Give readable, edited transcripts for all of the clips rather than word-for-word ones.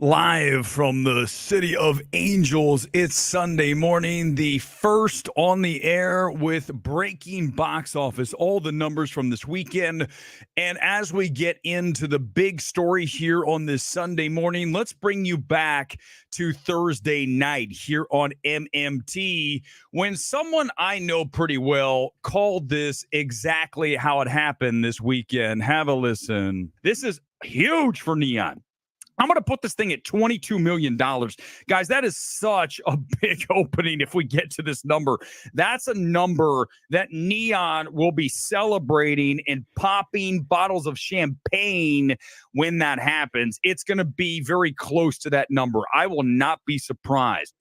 Live from the City of Angels, it's Sunday morning, the first on the air with breaking box office, all the numbers from this weekend. And as we get into the big story here on this Sunday morning, let's bring you back to Thursday night here on MMT when someone I know pretty well called this exactly how it happened this weekend. Have a listen. This is huge for Neon. I'm going to put this thing at $22 million. Guys, that is such a big opening if we get to this number. That's a number that Neon will be celebrating and popping bottles of champagne when that happens. It's going to be very close to that number. I will not be surprised.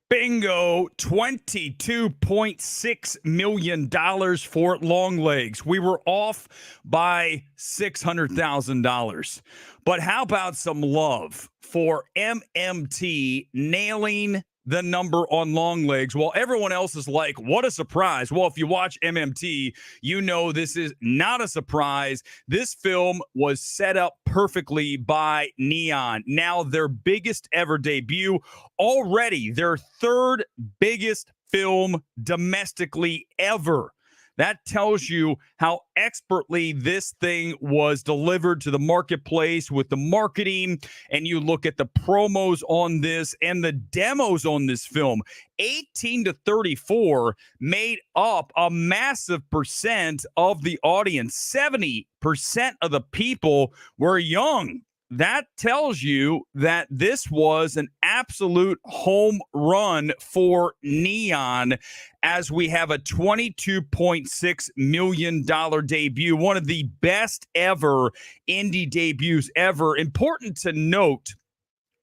Bingo, $22.6 million for Longlegs. We were off by $600,000. But how about some love for MMT nailing the number on Longlegs while everyone else is like, what a surprise. Well, if you watch MMT, you know this is not a surprise. This film was set up perfectly by Neon. Now their biggest ever debut, already their third biggest film domestically ever. That tells you how expertly this thing was delivered to the marketplace with the marketing. And you look at the promos on this and the demos on this film. 18 to 34 made up a massive percent of the audience. 70% of the people were young. That tells you that this was an absolute home run for Neon as we have a $22.6 million debut, one of the best ever indie debuts ever. Important to note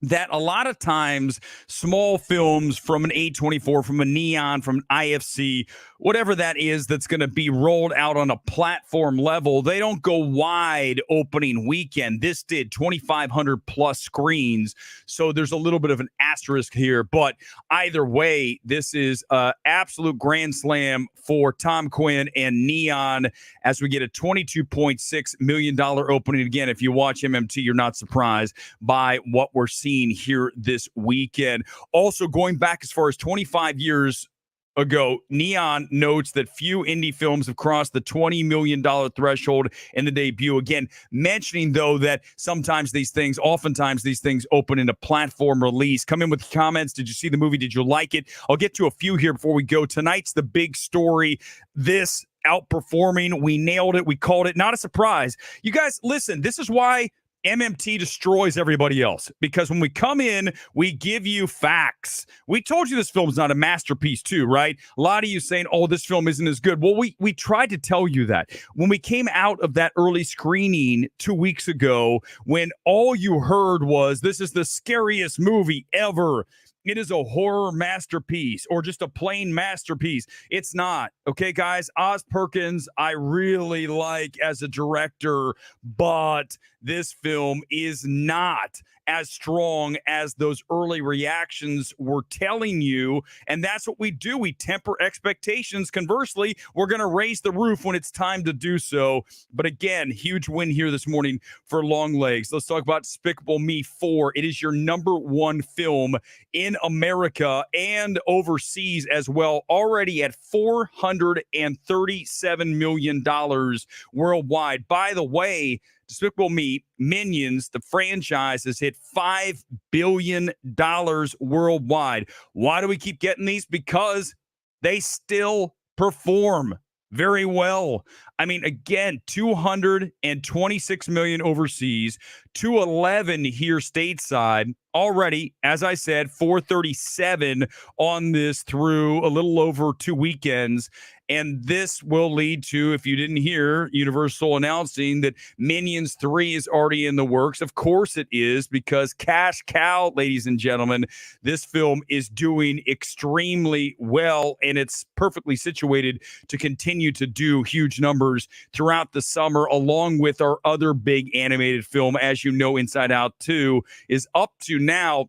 that a lot of times small films from an A24, from a Neon, from an IFC, whatever that is that's going to be rolled out on a platform level, they don't go wide opening weekend. This did 2,500 plus screens, so there's a little bit of an asterisk here. But either way, this is an absolute grand slam for Tom Quinn and Neon as we get a $22.6 million opening. Again, if you watch MMT, you're not surprised by what we're seeing here this weekend. Also, going back as far as 25 years ago, Neon notes that few indie films have crossed the $20 million threshold in the debut. Again, mentioning, though, that oftentimes these things open in a platform release. Come in with comments. Did you see the movie? Did you like it? I'll get to a few here before we go. Tonight's the big story. This outperforming. We nailed it. We called it. Not a surprise. You guys, listen, this is why MMT destroys everybody else, because when we come in, we give you facts. We told you this film is not a masterpiece too, right? A lot of you saying, oh, this film isn't as good. Well, we tried to tell you that. When we came out of that early screening 2 weeks ago, when all you heard was, this is the scariest movie ever. It is a horror masterpiece or just a plain masterpiece. It's not. Okay, guys, Oz Perkins, I really like as a director, but this film is not as strong as those early reactions were telling you. And that's what we do. We temper expectations. Conversely, we're going to raise the roof when it's time to do so. But again, huge win here this morning for Longlegs. Let's talk about Despicable Me 4. It is your number one film in America and overseas as well, already at $437 million worldwide. By the way, Despicable Me, Minions, the franchise has hit $5 billion worldwide. Why do we keep getting these? Because they still perform very well. I mean, again, 226 million overseas, 211 here stateside. Already, as I said, 437 on this through a little over 2 weekends. And this will lead to, if you didn't hear, Universal announcing that Minions 3 is already in the works. Of course it is, because cash cow, ladies and gentlemen, this film is doing extremely well, and it's perfectly situated to continue to do huge numbers throughout the summer, along with our other big animated film. As you know, Inside Out 2 is up to now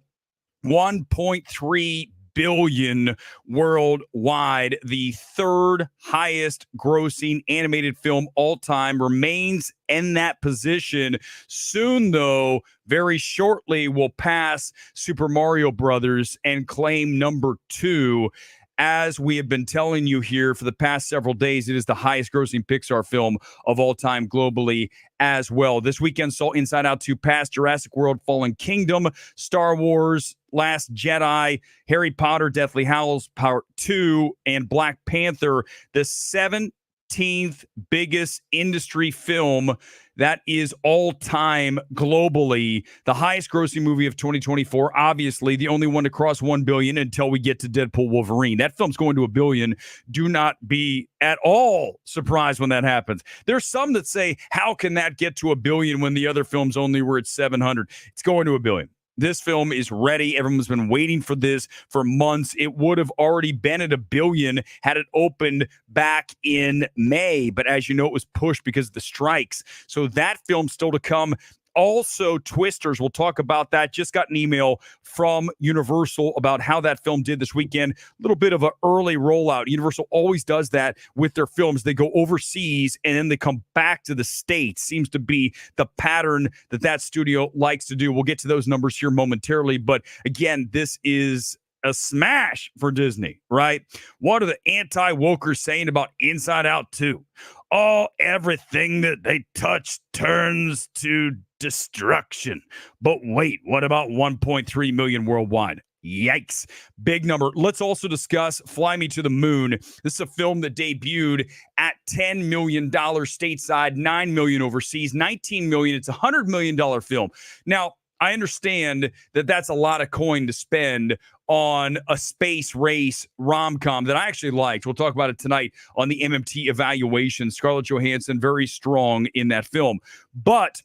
$1.3 billion worldwide. The third highest grossing animated film all time, remains in that position. Soon, though, very shortly, will pass Super Mario Brothers and claim number 2. As we have been telling you here for the past several days, it is the highest grossing Pixar film of all time globally as well. This weekend saw Inside Out 2 pass Jurassic World Fallen Kingdom, Star Wars Last Jedi, Harry Potter Deathly Hallows Part 2, and Black Panther, the 17th biggest industry film that is all time globally. The highest grossing movie of 2024, obviously the only one to cross 1 billion until we get to Deadpool Wolverine. That film's going to 1 billion. Do not be at all surprised when that happens. There's some that say, how can that get to 1 billion when the other films only were at 700? It's going to 1 billion. This film is ready. Everyone's been waiting for this for months. It would have already been at 1 billion had it opened back in May. But as you know, it was pushed because of the strikes. So that film's still to come. Also, Twisters, we'll talk about that. Just got an email from Universal about how that film did this weekend. A little bit of an early rollout. Universal always does that with their films. They go overseas and then they come back to the States. Seems to be the pattern that studio likes to do. We'll get to those numbers here momentarily. But again, this is a smash for Disney, right? What are the anti-wokers saying about Inside Out 2? Oh, everything that they touch turns to destruction. But wait, what about 1.3 million worldwide? Yikes. Big number. Let's also discuss Fly Me to the Moon. This is a film that debuted at $10 million stateside, $9 million overseas, $19 million. It's a $100 million film. Now, I understand that that's a lot of coin to spend on a space race rom-com that I actually liked. We'll talk about it tonight on the MMT evaluation. Scarlett Johansson, very strong in that film. But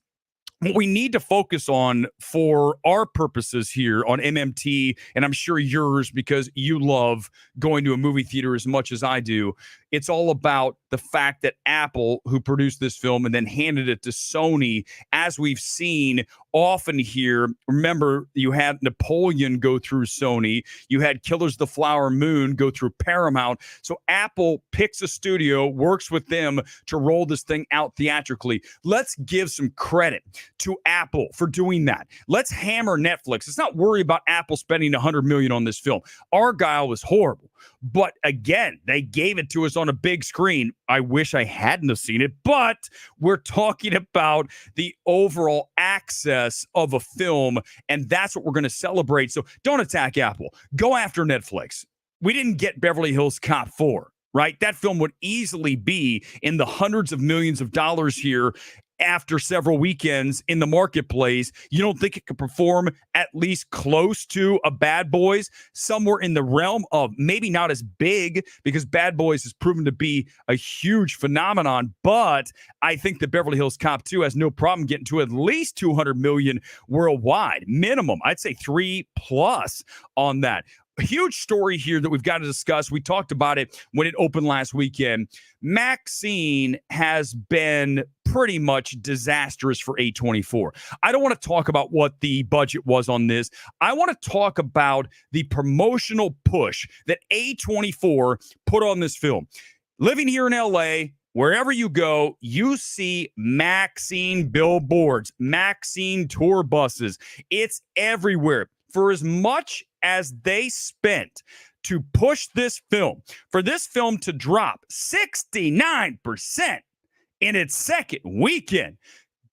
what we need to focus on for our purposes here on MMT, and I'm sure yours because you love going to a movie theater as much as I do, it's all about the fact that Apple, who produced this film and then handed it to Sony, as we've seen often here. Remember, you had Napoleon go through Sony. You had Killers of the Flower Moon go through Paramount. So Apple picks a studio, works with them to roll this thing out theatrically. Let's give some credit to Apple for doing that. Let's hammer Netflix. Let's not worry about Apple spending $100 million on this film. Argyle was horrible. But again, they gave it to us on a big screen. I wish I hadn't have seen it, but we're talking about the overall access of a film, and that's what we're going to celebrate. So don't attack Apple. Go after Netflix. We didn't get Beverly Hills Cop 4, right? That film would easily be in the hundreds of millions of dollars here after several weekends in the marketplace. You don't think it could perform at least close to a Bad Boys, somewhere in the realm of maybe not as big, because Bad Boys has proven to be a huge phenomenon, but I think that Beverly Hills Cop 2 has no problem getting to at least 200 million worldwide minimum. I'd say 3+ on that. A huge story here that we've got to discuss. We talked about it when it opened last weekend. MaXXXine has been pretty much disastrous for A24. I don't want to talk about what the budget was on this. I want to talk about the promotional push that A24 put on this film. Living here in LA, wherever you go, you see MaXXXine billboards, MaXXXine tour buses. It's everywhere. For as much as they spent to push this film, for this film to drop 69% in its second weekend,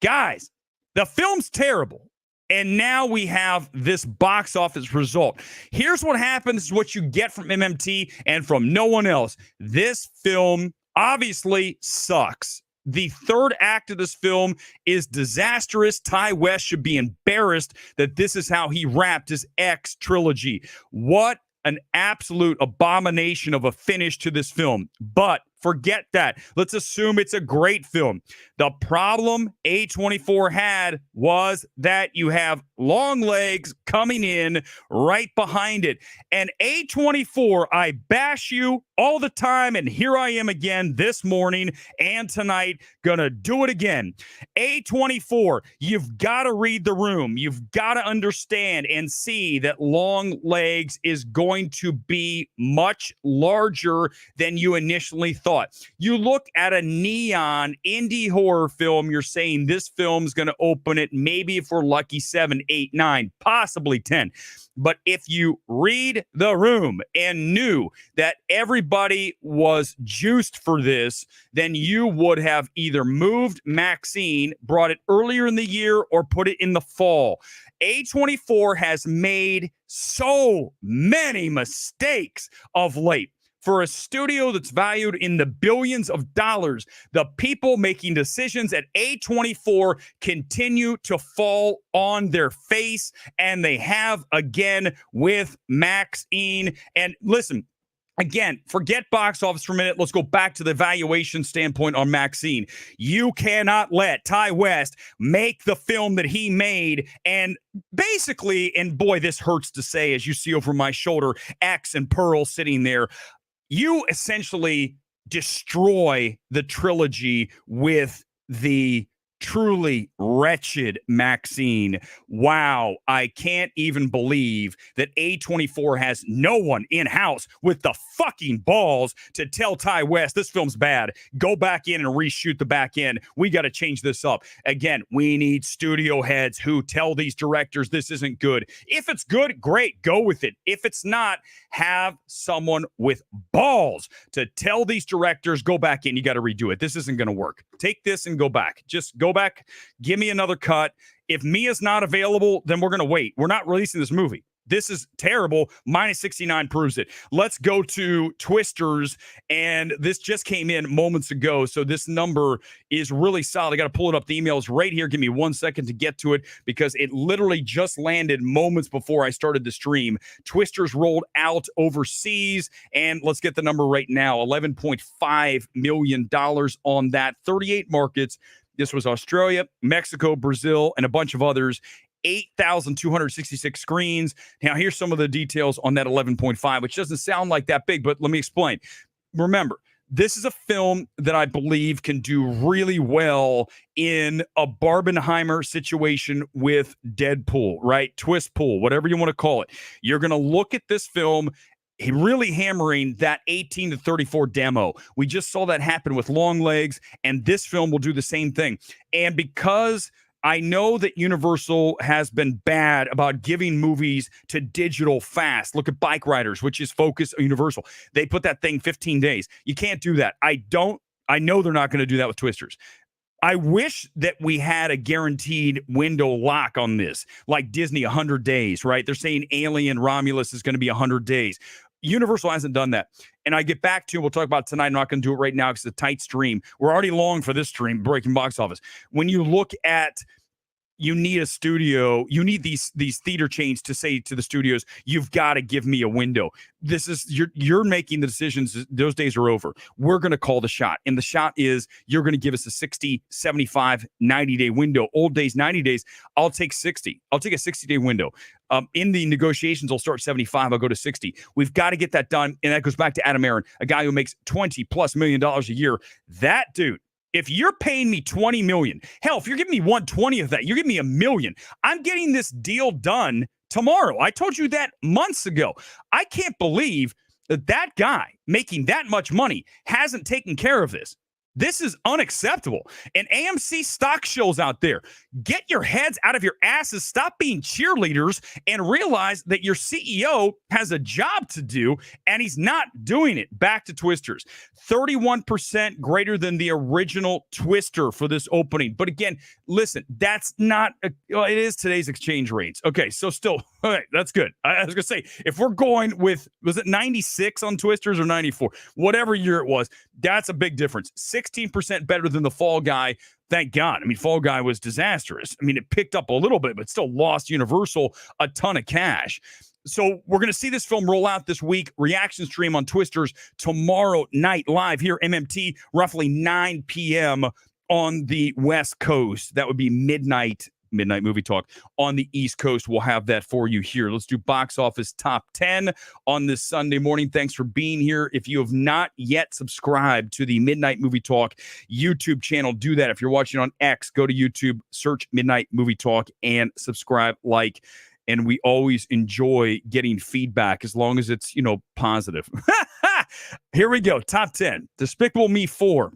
guys, the film's terrible. And now we have this box office result. Here's what happens. This is what you get from MMT and from no one else. This film obviously sucks. The third act of this film is disastrous. Ty West should be embarrassed that this is how he wrapped his X trilogy. What an absolute abomination of a finish to this film. But Forget that. Let's assume it's a great film. The problem A24 had was that you have Longlegs coming in right behind it. And A24, I bash you all the time, and here I am again this morning and tonight, gonna do it again. A24, you've got to read the room. You've got to understand and see that Longlegs is going to be much larger than you initially thought. You look at a neon indie horror film, you're saying this film's going to open it maybe if we're lucky 7, 8, 9, possibly 10. But if you read the room and knew that everybody was juiced for this, then you would have either moved MaXXXine, brought it earlier in the year, or put it in the fall. A24 has made so many mistakes of late. For a studio that's valued in the billions of dollars, the people making decisions at A24 continue to fall on their face, and they have again with MaXXXine. And listen, again, forget box office for a minute. Let's go back to the valuation standpoint on MaXXXine. You cannot let Ty West make the film that he made and basically, and boy, this hurts to say as you see over my shoulder, X and Pearl sitting there. You essentially destroy the trilogy with the truly wretched MaXXXine. Wow, I can't even believe that A24 has no one in-house with the fucking balls to tell Ty West, this film's bad. Go back in and reshoot the back end. We got to change this up. Again, we need studio heads who tell these directors this isn't good. If it's good, great, go with it. If it's not, have someone with balls to tell these directors, go back in, you got to redo it. This isn't going to work. Take this and go back. Just go back, give me another cut. If Mia's not available, then we're going to wait. We're not releasing this movie. This is terrible. Minus 69 proves it. Let's go to Twisters, and this just came in moments ago, so this number is really solid. I got to pull it up. The email is right here. Give me 1 second to get to it because it literally just landed moments before I started the stream. Twisters rolled out overseas, and let's get the number right now. $11.5 million on that. 38 markets. This was Australia, Mexico, Brazil, and a bunch of others. 8,266 screens. Now, here's some of the details on that 11.5, which doesn't sound like that big, but let me explain. Remember, this is a film that I believe can do really well in a Barbenheimer situation with Deadpool, right? Twist pool, whatever you want to call it. You're going to look at this film really hammering that 18 to 34 demo. We just saw that happen with Longlegs, and this film will do the same thing. And because I know that Universal has been bad about giving movies to digital fast. Look at Bike Riders, which is focused on Universal. They put that thing 15 days. You can't do that. I know they're not going to do that with Twisters. I wish that we had a guaranteed window lock on this, like Disney, 100 days, right? They're saying Alien Romulus is going to be 100 days. Universal hasn't done that. And I get back to, we'll talk about it tonight. I'm not going to do it right now because it's a tight stream. We're already long for this stream, breaking box office. When you look at, you need a studio, you need these theater chains to say to the studios, you've got to give me a window. This is, you're making the decisions. Those days are over. We're going to call the shot. And the shot is, you're going to give us a 60, 75, 90-day window. Old days, 90 days. I'll take 60. I'll take a 60-day window. In the negotiations, I'll start 75. I'll go to 60. We've got to get that done. And that goes back to Adam Aaron, a guy who makes $20+ million a year. That dude, if you're paying me $20 million, hell, if you're giving me 1/20 of that, you're giving me $1 million. I'm getting this deal done tomorrow. I told you that months ago. I can't believe that guy making that much money hasn't taken care of this. This is unacceptable. And AMC stock shows out there, get your heads out of your asses. Stop being cheerleaders and realize that your CEO has a job to do and he's not doing it. Back to Twisters. 31% greater than the original Twister for this opening. But again, listen, that's not, it is today's exchange rates. Okay, so still, all right, that's good. I was going to say, if we're going with, was it 96 on Twisters or 94? Whatever year it was, that's a big difference. 16% better than the Fall Guy. Thank God. I mean, Fall Guy was disastrous. I mean, it picked up a little bit, but still lost Universal a ton of cash. So we're going to see this film roll out this week. Reaction stream on Twisters tomorrow night live here, MMT, roughly 9 p.m. on the West Coast. That would be midnight movie talk on the East Coast. We'll have that for you here. Let's do box office top 10 on this Sunday morning. Thanks for being here. If you have not yet subscribed to the Midnight Movie Talk YouTube channel, do that. If you're watching on X, go to YouTube, search Midnight Movie Talk, and subscribe, like. And we always enjoy getting feedback as long as it's, positive. Here we go. Top 10. Despicable Me 4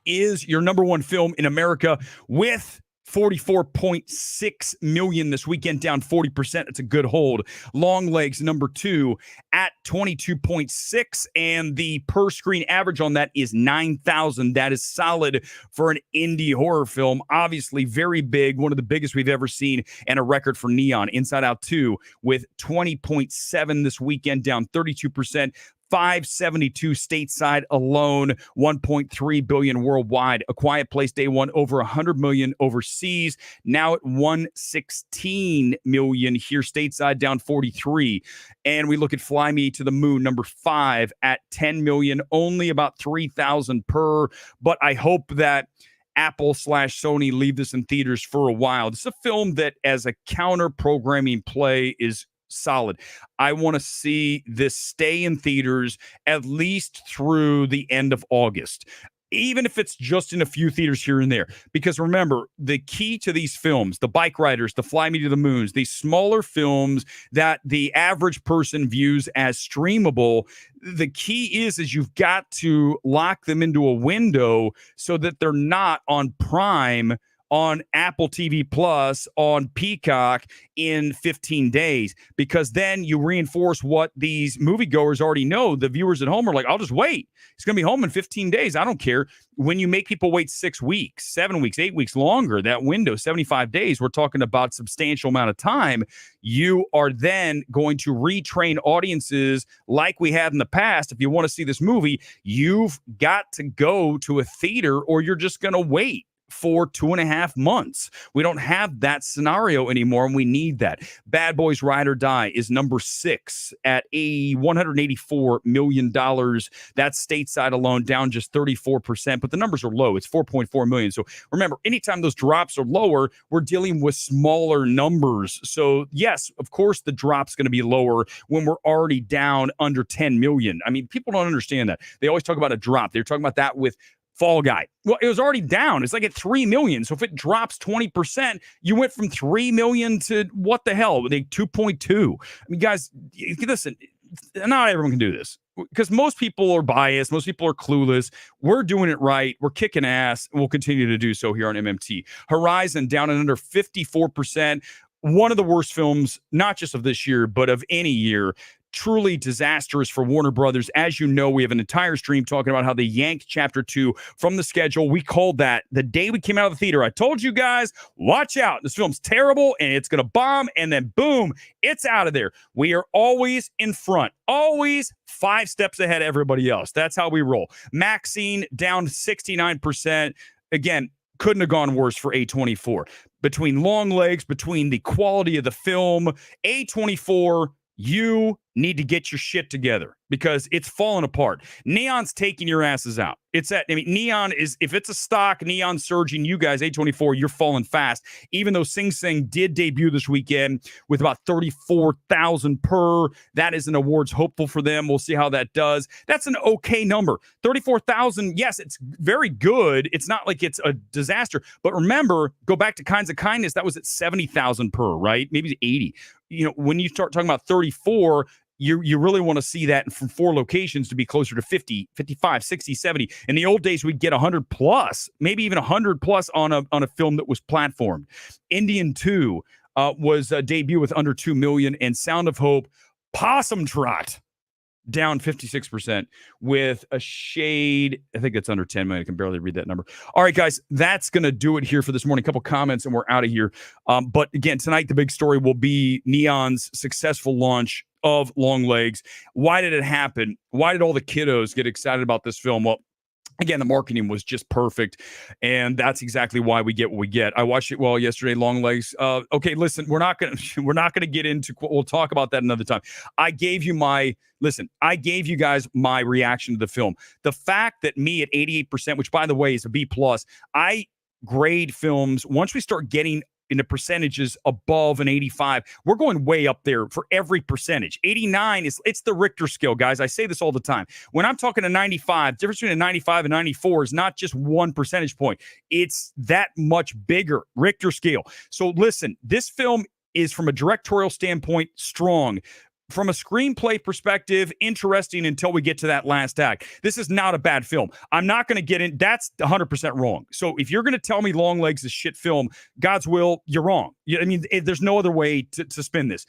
is your number one film in America with 44.6 million this weekend, down 40%. It's a good hold. Longlegs, number 2 at 22.6, and the per screen average on that is 9,000. That is solid for an indie horror film. Obviously very big, one of the biggest we've ever seen, and a record for Neon. Inside Out 2 with 20.7 this weekend, down 32%. 572 stateside alone, 1.3 billion worldwide. A Quiet Place day one, over 100 million overseas, now at 116 million here stateside, down 43. And we look at Fly Me to the Moon, number 5 at 10 million, only about 3,000 per. But I hope that Apple/Sony leave this in theaters for a while. This is a film that, as a counter programming play, is solid. I want to see this stay in theaters at least through the end of August, even if it's just in a few theaters here and there. Because remember, the key to these films, the Bike Riders, the Fly Me to the Moons, these smaller films that the average person views as streamable, the key is you've got to lock them into a window so that they're not on Prime, on Apple TV Plus, on Peacock in 15 days, because then you reinforce what these moviegoers already know. The viewers at home are like, I'll just wait. It's going to be home in 15 days. I don't care. When you make people wait 6 weeks, 7 weeks, 8 weeks longer, that window, 75 days, we're talking about substantial amount of time. You are then going to retrain audiences like we had in the past. If you want to see this movie, you've got to go to a theater, or you're just going to wait for 2.5 months. We don't have that scenario anymore, and we need that. Bad Boys Ride or Die is number 6 at $184 million. That's stateside alone, down just 34%, but the numbers are low. It's 4.4 million. So remember, anytime those drops are lower, we're dealing with smaller numbers. So yes, of course, the drop's going to be lower when we're already down under 10 million. I mean, people don't understand that. They always talk about a drop. They're talking about that with Fall Guy. Well, it was already down. It's like at 3 million. So if it drops 20%, you went from 3 million to what the hell? They 2.2. I mean, guys, listen, not everyone can do this, because most people are biased. Most people are clueless. We're doing it right. We're kicking ass, and we'll continue to do so here on MMT. Horizon down and under 54%. One of the worst films, not just of this year, but of any year. Truly disastrous for Warner Brothers. As you know, we have an entire stream talking about how they yanked Chapter 2 from the schedule. We called that the day we came out of the theater. I told you guys, watch out. This film's terrible, and it's going to bomb, and then boom, it's out of there. We are always in front, always 5 steps ahead of everybody else. That's how we roll. MaXXXine down 69%. Again, couldn't have gone worse for A24. Between Longlegs, between the quality of the film, A24, you need to get your shit together, because it's falling apart. Neon's taking your asses out. Neon is, if it's a stock, Neon surging, you guys, A24, you're falling fast. Even though Sing Sing did debut this weekend with about 34,000 per, that is an awards hopeful for them. We'll see how that does. That's an okay number. 34,000, yes, it's very good. It's not like it's a disaster. But remember, go back to Kinds of Kindness, that was at 70,000 per, right? Maybe 80. When you start talking about 34, you really want to see that from 4 locations to be closer to 50, 55, 60, 70. In the old days, we'd get 100 plus, maybe even 100 plus on a film that was platformed. Indian 2 was a debut with under 2 million, and Sound of Hope, Possum Trot, down 56% with a shade. I think it's under 10 million. I can barely read that number. All right, guys, that's going to do it here for this morning. A couple comments and we're out of here. But again, tonight, the big story will be Neon's successful launch of Longlegs. Why did it happen? Why did all the kiddos get excited about this film? Well, Again, the marketing was just perfect, and that's exactly why we get what we get. I watched it yesterday. Longlegs. Okay, listen, we're not gonna get into. We'll talk about that another time. I gave you guys my reaction to the film. The fact that me at 88%, which by the way is a B plus, I grade films once we start getting into percentages above an 85. We're going way up there for every percentage. 89 it's the Richter scale, guys. I say this all the time. When I'm talking a 95, the difference between a 95 and 94 is not just 1 percentage point. It's that much bigger. Richter scale. So listen, this film is, from a directorial standpoint, strong. From a screenplay perspective, interesting until we get to that last act. This is not a bad film. I'm not going to get in. That's 100% wrong. So if you're going to tell me Longlegs is shit film, God's will, you're wrong. I mean, there's no other way to spin this.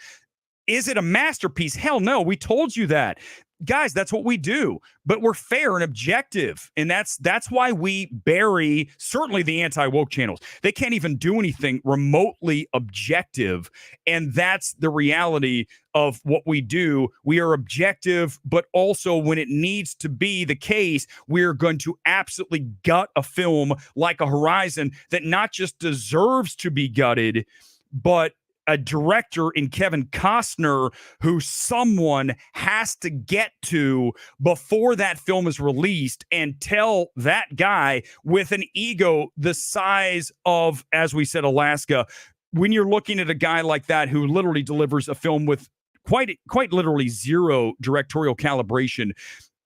Is it a masterpiece? Hell no. We told you that. Guys, that's what we do, but we're fair and objective. And that's why we bury certainly the anti-woke channels. They can't even do anything remotely objective. And that's the reality of what we do. We are objective, but also when it needs to be the case, we're going to absolutely gut a film like a Horizon that not just deserves to be gutted, but a director in Kevin Costner who someone has to get to before that film is released and tell that guy with an ego the size of, as we said, Alaska, when you're looking at a guy like that who literally delivers a film with quite literally zero directorial calibration,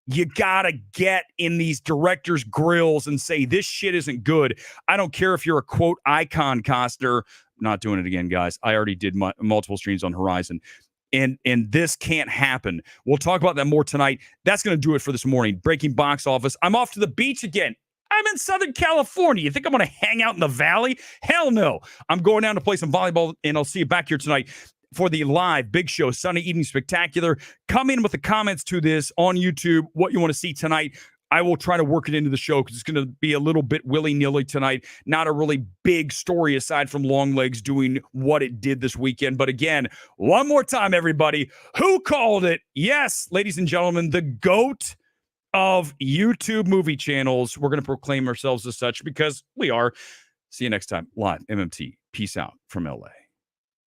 you gotta get in these directors' grills and say, this shit isn't good. I don't care if you're a quote icon, Costner. Not doing it again, guys. I already did multiple streams on Horizon. And this can't happen. We'll talk about that more tonight. That's going to do it for this morning. Breaking box office. I'm off to the beach again. I'm in Southern California. You think I'm going to hang out in the valley? Hell no. I'm going down to play some volleyball, and I'll see you back here tonight for the live Big Show Sunday Evening Spectacular. Come in with the comments to this on YouTube, what you want to see tonight. I will try to work it into the show because it's going to be a little bit willy-nilly tonight. Not a really big story aside from Longlegs doing what it did this weekend. But again, one more time, everybody, who called it? Yes, ladies and gentlemen, the GOAT of YouTube movie channels. We're going to proclaim ourselves as such because we are. See you next time. Live MMT. Peace out from LA.